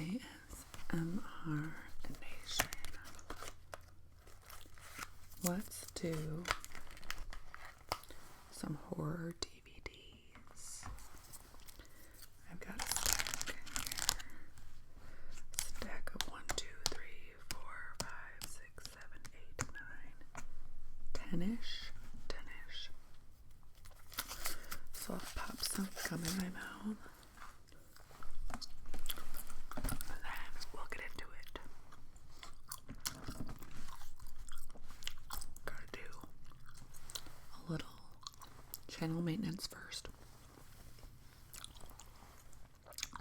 ASMR Nation. Let's do some horror DVDs. I've got a stack here. Stack of 1, 2, 3, 4, 5, 6, 7, 8, 9, 10-ish. So I'll pop some gum in my mouth. And then we'll get into it. Gotta do a little channel maintenance first.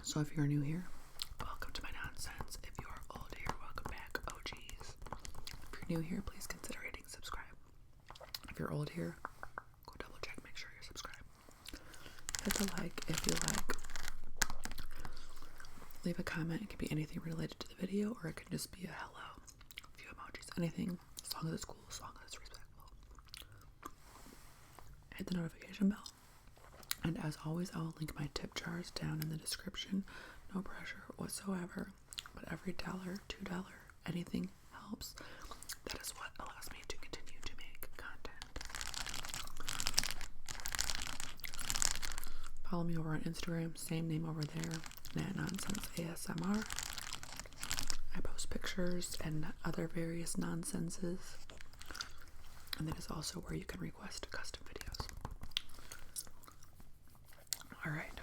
So if you're new here, welcome to my nonsense. If you are old here, welcome back, OGs. If you're new here, please consider hitting subscribe. If you're old here, go double check, make sure you're subscribed. Hit the like if you like. Leave a comment. It can be anything related to the video, or it can just be a hello, a few emojis, anything, as long as it's cool, as long as it's respectful. Hit the notification bell. And as always, I will link my tip jars down in the description. No pressure whatsoever, but every $1, $2, anything helps. That is what allows me to continue to make content. Follow me over on Instagram, same name over there, Nonsense ASMR. I post pictures and other various nonsenses, and that is also where you can request custom videos. Alright,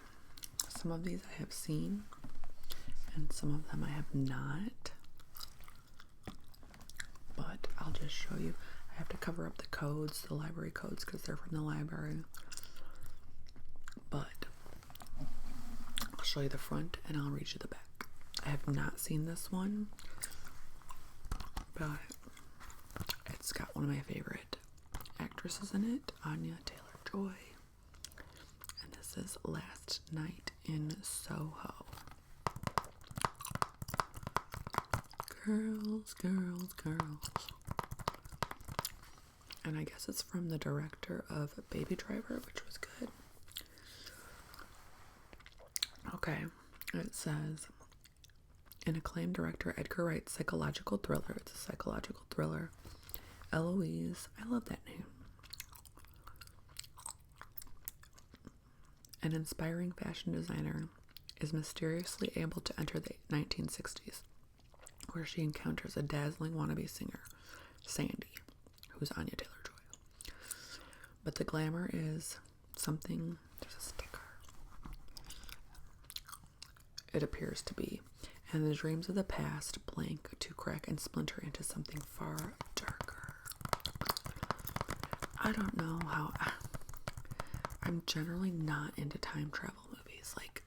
some of these I have seen, and some of them I have not, but I'll just show you. I have to cover up the codes, the library codes, because they're from the library. But I'll show you the front and I'll read you the back. I have not seen this one, but it's got one of my favorite actresses in it, Anya TaylorJoy. And this is Last Night in Soho. Girls, girls, girls. And I guess it's from the director of Baby Driver, which was good. Okay, it says, an acclaimed director, Edgar Wright's psychological thriller. It's a psychological thriller. Eloise, I love that name. An inspiring fashion designer is mysteriously able to enter the 1960s, where she encounters a dazzling wannabe singer, Sandy, who's Anya TaylorJoy. But the glamour is something, there's a sticker. It appears to be, and the dreams of the past blank to crack and splinter into something far darker. I don't know how. I'm generally not into time travel movies. Like,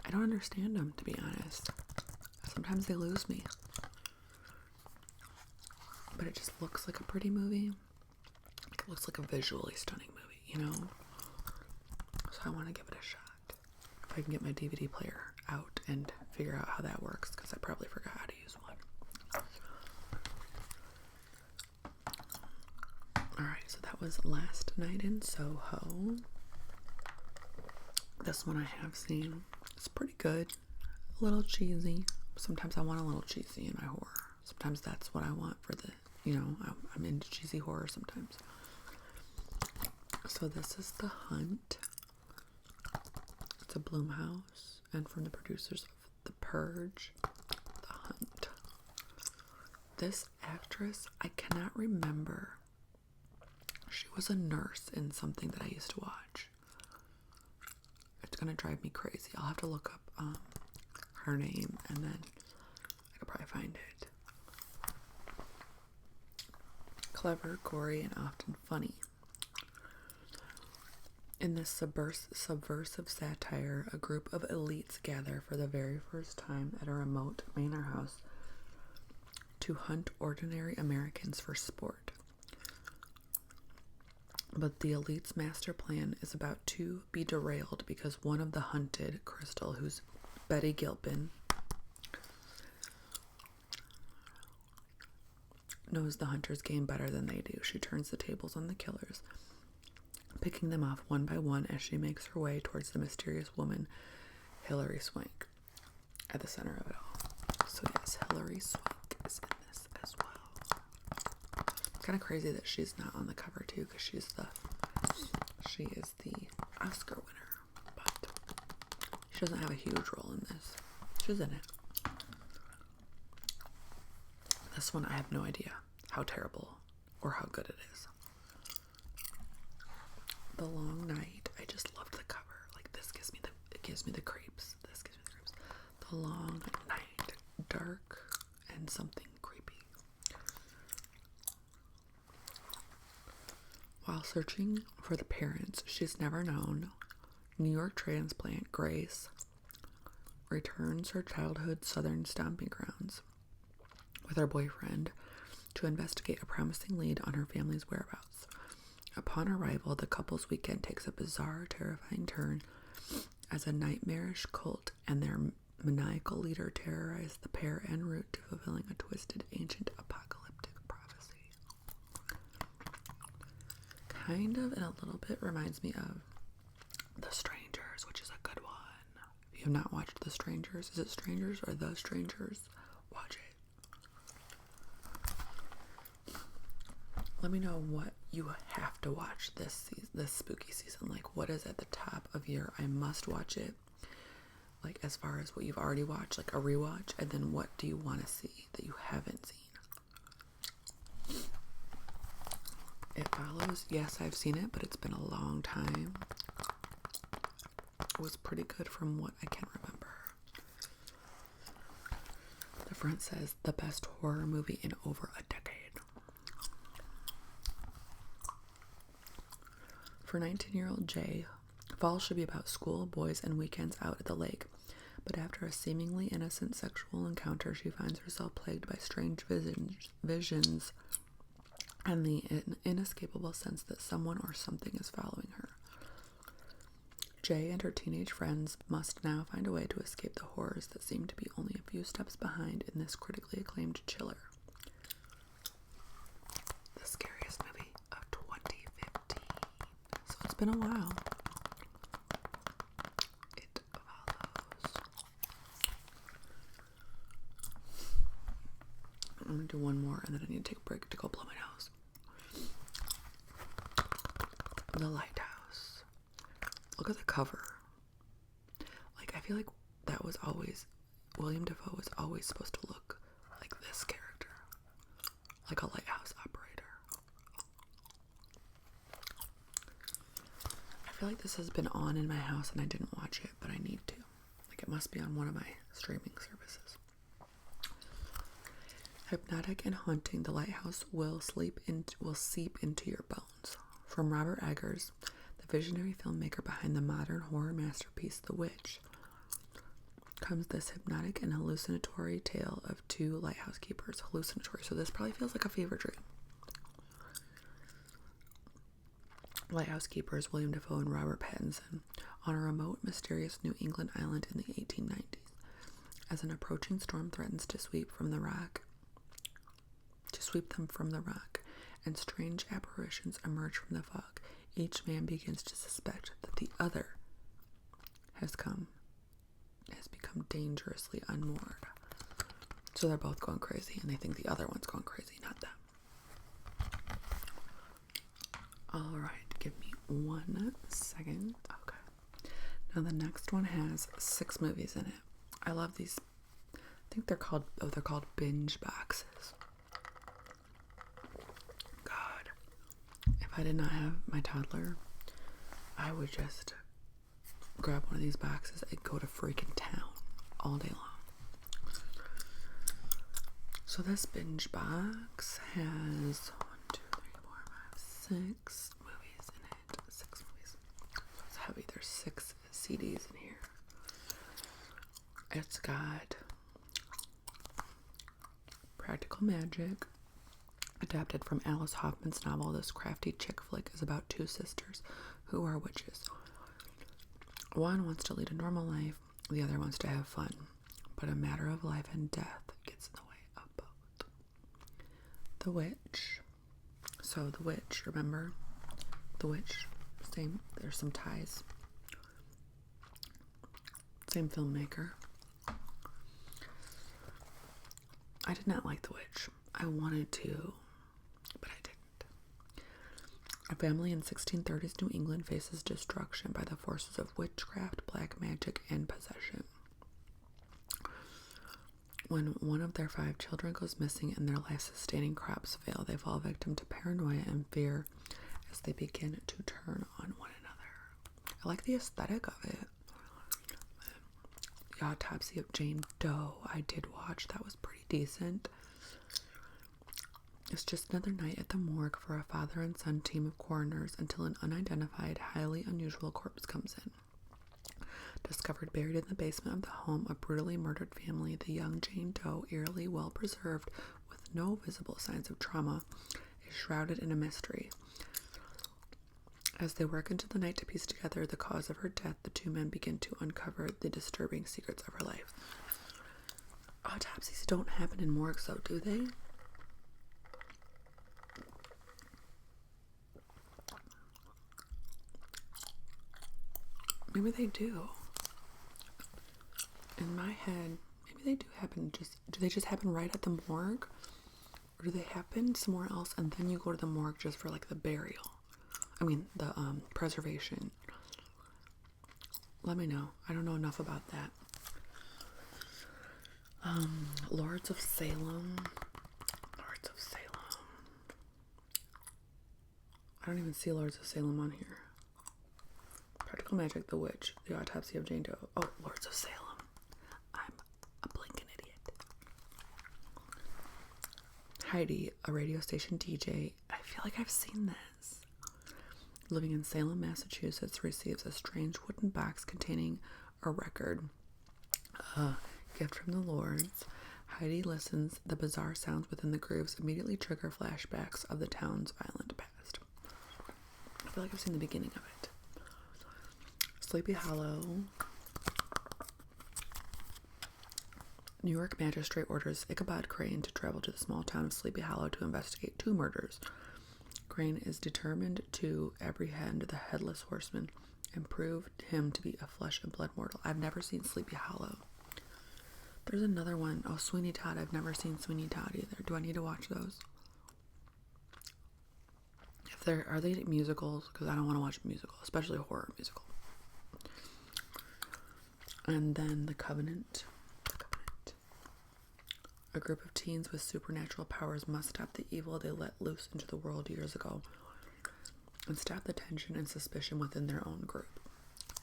I don't understand them, to be honest. Sometimes they lose me. But it just looks like a pretty movie. Like, it looks like a visually stunning movie, you know? So I want to give it a shot. If I can get my DVD player out and figure out how that works, because I probably forgot how to use one. Alright, so that was Last Night in Soho. This one I have seen. It's pretty good. A little cheesy. Sometimes I want a little cheesy in my horror. Sometimes that's what I want for the, you know, I'm into cheesy horror sometimes. So this is The Hunt. It's a Blumhouse, and from the producers of The Purge, The Hunt. This actress, I cannot remember. She was a nurse in something that I used to watch. It's gonna drive me crazy. I'll have to look up her name, and then I could probably find it. Clever, gory, and often funny. In this subversive satire, a group of elites gather for the very first time at a remote manor house to hunt ordinary Americans for sport. But the elite's master plan is about to be derailed because one of the hunted, Crystal, who's Betty Gilpin, knows the hunter's game better than they do. She turns the tables on the killers, picking them off one by one as she makes her way towards the mysterious woman, Hilary Swank, at the center of it all. So yes, Hilary Swank is in this as well. It's kind of crazy that she's not on the cover too, because she is the Oscar winner, but she doesn't have a huge role in this. She's in it. This one, I have no idea how terrible or how good it is. The Long Night, I just loved the cover. Like, this gives me the creeps. This gives me the creeps. The Long Night, dark and something creepy. While searching for the parents she's never known, New York transplant Grace returns her childhood southern stomping grounds with her boyfriend to investigate a promising lead on her family's whereabouts. Upon arrival, the couple's weekend takes a bizarre, terrifying turn as a nightmarish cult and their maniacal leader terrorize the pair en route to fulfilling a twisted, ancient, apocalyptic prophecy. Kind of, and a little bit, reminds me of The Strangers, which is a good one. If you have not watched The Strangers, is it Strangers or The Strangers? Watch it. Let me know what you have to watch this spooky season. Like, what is at the top of your I must watch it? Like, as far as what you've already watched, like a rewatch, and then what do you want to see that you haven't seen? It Follows. Yes, I've seen it, but it's been a long time. It was pretty good from what I can remember. The front says, the best horror movie in over a decade. For 19-year-old Jay, fall should be about school, boys, and weekends out at the lake. But after a seemingly innocent sexual encounter, she finds herself plagued by strange visions and the inescapable sense that someone or something is following her. Jay and her teenage friends must now find a way to escape the horrors that seem to be only a few steps behind in this critically acclaimed chiller. The scariest movie of 2015. So it's been a while. It Follows. I'm going to do one more and then I need to take a break to go blow my nose. The Lighthouse. Look at the cover. Like, I feel like that was always, William Dafoe was always supposed to look like this character. Like a lighthouse operator. I feel like this has been on in my house and I didn't watch it, but I need to. Like, it must be on one of my streaming services. Hypnotic and haunting, The Lighthouse will seep into your bones. From Robert Eggers, the visionary filmmaker behind the modern horror masterpiece The Witch, comes this hypnotic and hallucinatory tale of two lighthouse keepers. Hallucinatory, so this probably feels like a fever dream. Lighthouse keepers William Dafoe and Robert Pattinson on a remote, mysterious New England island in the 1890s. As an approaching storm threatens to sweep them from the rock, and strange apparitions emerge from the fog, each man begins to suspect that the other has become dangerously unmoored. So they're both going crazy, and they think the other one's going crazy, not them. Alright, give me 1 second. Okay. Now the next one has 6 movies in it. I love these. I think they're called binge boxes. God. If I did not have my toddler, I would just grab one of these boxes and go to freaking town all day long. So this binge box has 6 movies in it. 6 movies. It's heavy. There's 6 CDs in here. It's got Practical Magic, adapted from Alice Hoffman's novel. This crafty chick flick is about 2 sisters who are witches. One wants to lead a normal life, the other wants to have fun, but a matter of life and death gets in the way of both. The Witch. So The Witch, remember? The Witch, same, there's some ties. Same filmmaker. I did not like The Witch. I wanted to, but I didn't. A family in 1630s New England faces destruction by the forces of witchcraft, black magic, and possession. When one of their 5 children goes missing and their life-sustaining crops fail, they fall victim to paranoia and fear as they begin to turn on one another. I like the aesthetic of it. The Autopsy of Jane Doe, I did watch. That was pretty decent. It's just another night at the morgue for a father and son team of coroners until an unidentified, highly unusual corpse comes in. Discovered buried in the basement of the home, a brutally murdered family, the young Jane Doe, eerily well preserved with no visible signs of trauma, is shrouded in a mystery. As they work into the night to piece together the cause of her death, the 2 men begin to uncover the disturbing secrets of her life. Autopsies don't happen in morgues, though, do they? Maybe they do. In my head, maybe they do happen. Do they just happen right at the morgue? Or do they happen somewhere else and then you go to the morgue just for like the burial? I mean, the preservation. Let me know. I don't know enough about that. Lords of Salem. Lords of Salem. I don't even see Lords of Salem on here. Practical Magic, The Witch, The Autopsy of Jane Doe. Oh, Lords of Salem. I'm a blinking idiot. Heidi, a radio station DJ. I feel like I've seen this. Living in Salem, Massachusetts, receives a strange wooden box containing a record. A gift from the Lords. Heidi listens. The bizarre sounds within the grooves immediately trigger flashbacks of the town's violent past. I feel like I've seen the beginning of it. Sleepy Hollow. New York magistrate orders Ichabod Crane to travel to the small town of Sleepy Hollow to investigate 2 murders. Crane is determined to apprehend the Headless Horseman and prove him to be a flesh and blood mortal. I've never seen Sleepy Hollow. There's another one. Oh, Sweeney Todd. I've never seen Sweeney Todd either. Do I need to watch those? Are they musicals? Because I don't want to watch a musical, especially a horror musical. And then The Covenant. A group of teens with supernatural powers must stop the evil they let loose into the world years ago and stop the tension and suspicion within their own group.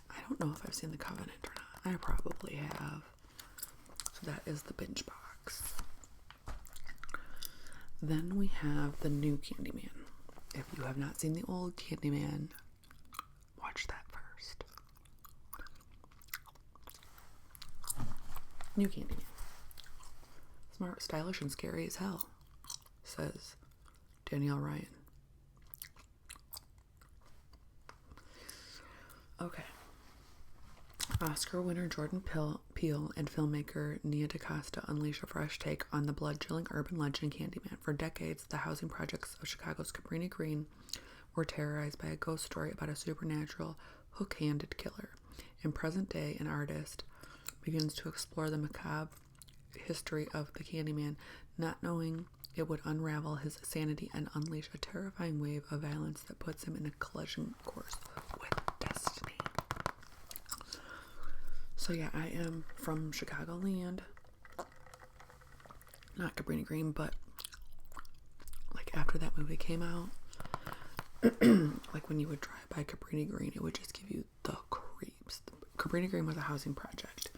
I don't know if I've seen The Covenant or not. I probably have. So that is the binge box. Then we have the new Candyman. If you have not seen the old Candyman, watch that first. New Candyman. Smart, stylish, and scary as hell, says Danielle Ryan. Okay. Oscar winner Jordan Peele and filmmaker Nia DaCosta unleash a fresh take on the blood-chilling urban legend Candyman. For decades, the housing projects of Chicago's Cabrini Green were terrorized by a ghost story about a supernatural, hook-handed killer. In present day, an artist begins to explore the macabre history of the Candyman, not knowing it would unravel his sanity and unleash a terrifying wave of violence that puts him in a collision course with destiny. So yeah, I am from Chicagoland. Not Cabrini Green, but like after that movie came out, like when you would drive by Cabrini Green, it would just give you the creeps. Cabrini Green was a housing project.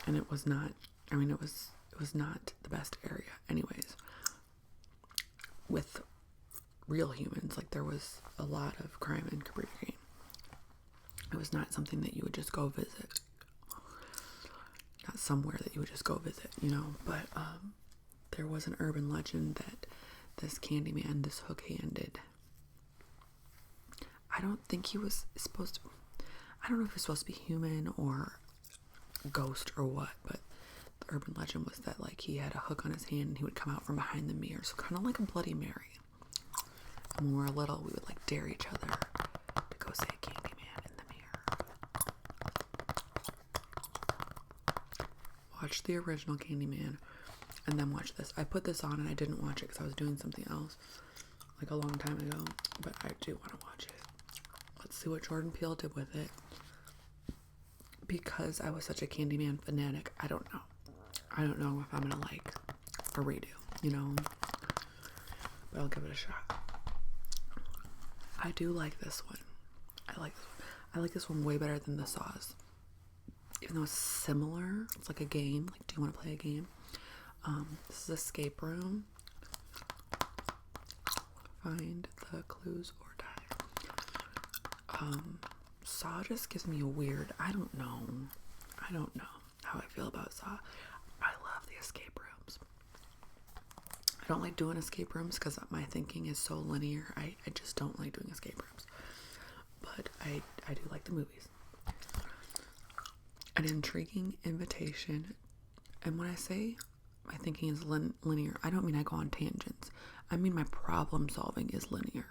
And it was not, I mean, it was not the best area anyways. With real humans, like there was a lot of crime in Cabrini Green. It was not something that you would just go visit. Not somewhere that you would just go visit, you know. But there was an urban legend that this Candyman, this hook-handed, I don't think he was supposed to, I don't know if he was supposed to be human or ghost or what, but the urban legend was that like he had a hook on his hand and he would come out from behind the mirror, so kind of like a Bloody Mary. And when we were little, we would like dare each other to go say Candyman in the mirror. Watch the original Candyman and then watch this. I put this on and I didn't watch it because I was doing something else like a long time ago, but I do want to watch it. Let's see what Jordan Peele did with it. Because I was such a Candyman fanatic, I don't know. I don't know if I'm gonna like a redo, you know? But I'll give it a shot. I do like this one. I like this one way better than the Saws. Even though it's similar, it's like a game. Like, do you want to play a game? This is Escape Room. Find the clues or die. Saw just gives me a weird, I don't know how I feel about Saw. I love the escape rooms. I don't like doing escape rooms because my thinking is so linear. I just don't like doing escape rooms. But I do like the movies. An intriguing invitation. And when I say my thinking is linear, I don't mean I go on tangents. I mean my problem solving is linear.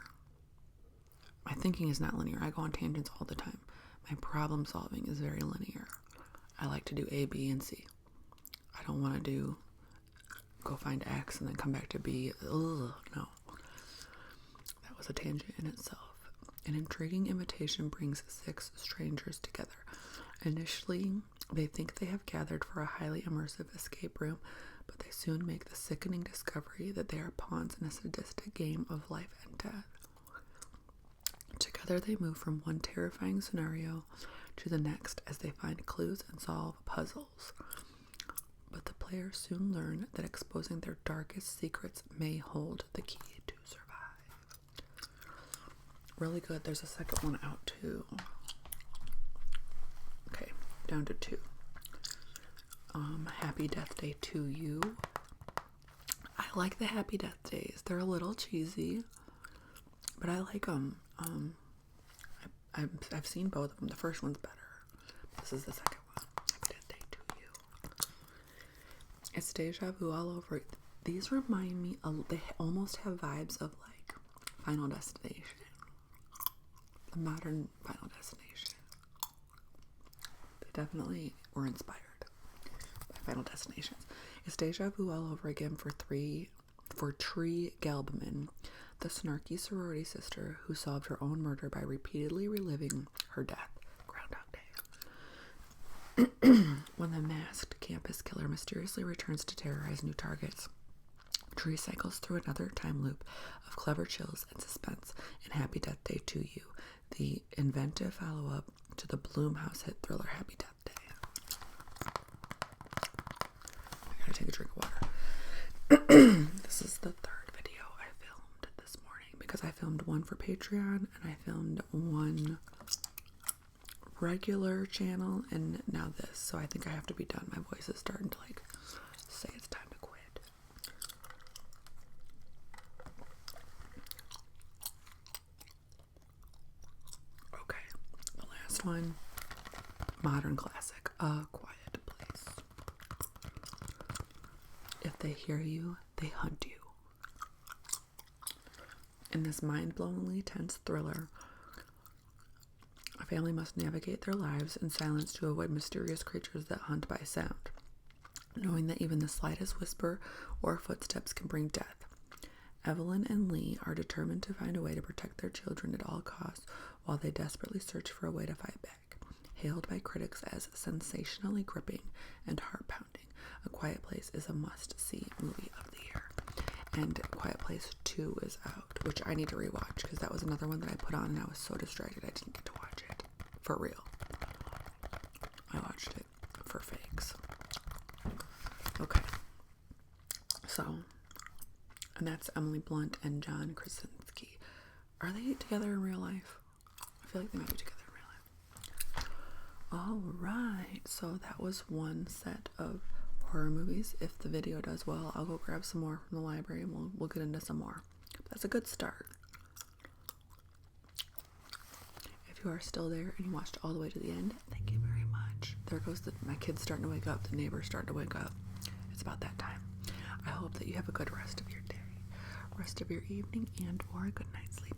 My thinking is not linear. I go on tangents all the time. My problem solving is very linear. I like to do A, B, and C. I don't want to go find X and then come back to B. Ugh, no. That was a tangent in itself. An intriguing invitation brings 6 strangers together. Initially, they think they have gathered for a highly immersive escape room, but they soon make the sickening discovery that they are pawns in a sadistic game of life and death. Together they move from one terrifying scenario to the next as they find clues and solve puzzles. But the players soon learn that exposing their darkest secrets may hold the key to survive. Really good. There's a second one out too. Okay, down to 2. Happy Death Day to You. I like the Happy Death Days. They're a little cheesy, but I like them. I've seen both of them. The first one's better. This is the second one. Happy Death Day to You. It's deja vu all over. These remind me they almost have vibes of like Final Destination. The modern Final Destination. They definitely were inspired by Final Destinations. It's deja vu all over again for Tree Gelbman, the snarky sorority sister who solved her own murder by repeatedly reliving her death. Groundhog Day. When the masked campus killer mysteriously returns to terrorize new targets, Tree cycles through another time loop of clever chills and suspense in Happy Death Day to You, the inventive follow-up to the Blumhouse hit thriller Happy Death Day. I gotta take a drink of water. This is the 3rd video I filmed this morning because I filmed one for Patreon and I filmed one regular channel and now this. So I think I have to be done. My voice is starting to like say it's time to quit. Okay, the last one, modern classic, A Quiet Place. If they hear you, they hunt you. In this mind-blowingly tense thriller, a family must navigate their lives in silence to avoid mysterious creatures that hunt by sound, knowing that even the slightest whisper or footsteps can bring death. Evelyn and Lee are determined to find a way to protect their children at all costs while they desperately search for a way to fight back. Hailed by critics as sensationally gripping and heart-pounding, A Quiet Place is a must-see movie of the year. And Quiet Place 2 is out, which I need to rewatch because that was another one that I put on and I was so distracted I didn't get to watch it. For real. I watched it for fakes. Okay. So, and that's Emily Blunt and John Krasinski. Are they together in real life? I feel like they might be together in real life. All right. So that was one set of horror movies. If the video does well, I'll go grab some more from the library and we'll get into some more. But that's a good start. If you are still there and you watched all the way to the end, thank you very much. There goes my kids starting to wake up, the neighbors starting to wake up. It's about that time. I hope that you have a good rest of your day, rest of your evening, and or a good night's sleep.